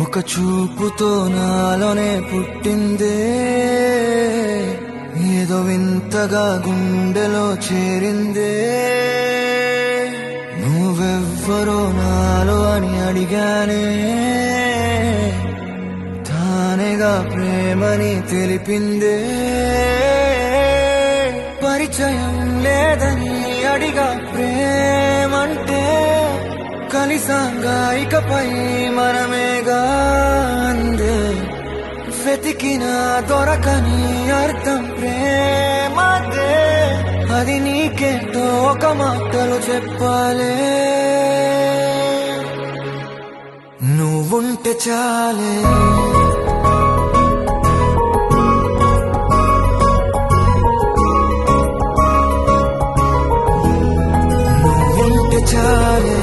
ఒక చూపుతో నాలోనే పుట్టిందే, ఏదో వింతగా గుండెలో చేరిందే. నువ్వెవ్వరో నాలో అని అడిగానే, తానేగా ప్రేమని తెలిపిందే. పరిచయం లేదని అడిగా ప్రేమంటే, కలిసాంగా ఇకపై మనమేగా అందే. వెతికినా దొరకని అర్థం ప్రేమదే, అది నీకేంటో ఒక మాటలు చెప్పాలే. నువ్వుంటే చాలే, నువ్వుంటే చాలే,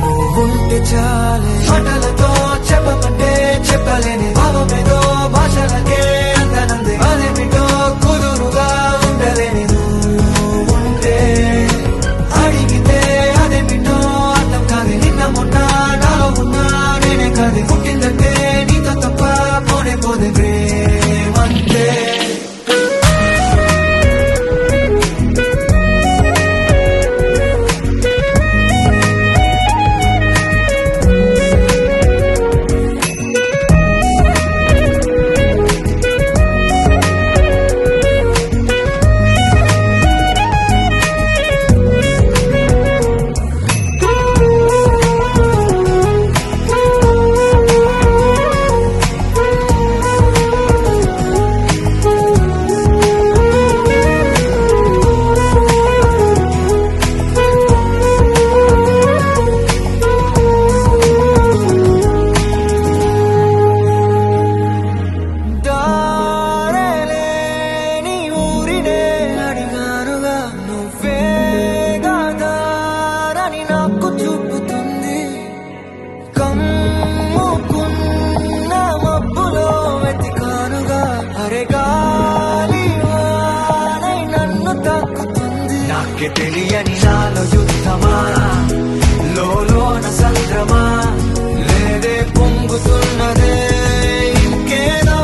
నువ్వుంటే చాలే. మాటలతో చెప్పమంటే చెప్పలేని భావమేదో భాషలకే అందనంది. అదేమిటో కుదురుగా ఉండలేని నువ్వుంటే, అడిగితే అదేమిటో అర్థం కాదు. నిన్న మొన్న నాలో ఉన్నా నేనే కాదు. పుట్టిందంటే నీతో తప్ప పోనే పోదే ప్రేమంతే. తెలియని నాలో యుద్ధమా, లోన సంద్రమా, లేదే పొంగుతున్నదే ఇంకేదో.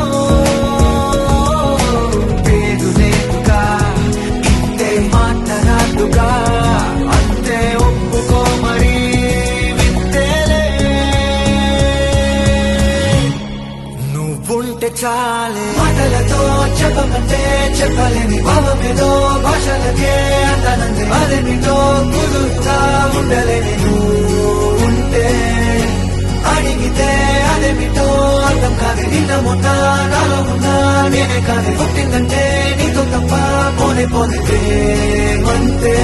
పేరు లేదుగా ఇంతే మాట్లాడుగా, అంతే ఒప్పుకో మరి వింతేలే. నువ్వుంటే చాలే, మాటలతో చెప్పమంటే చెప్పలేని భావమేదో భాషలకే అందనంది. అదేమిటో కుదురుతా ఉండలేని నువ్వుంటే, అడిగితే అదేమిటో అర్థం కాదు. నిన్న మొన్న నాలో ఉన్నా నేనే కాదు. పుట్టిందంటే నీతో తప్ప పోనే పోనే ప్రేమంతే.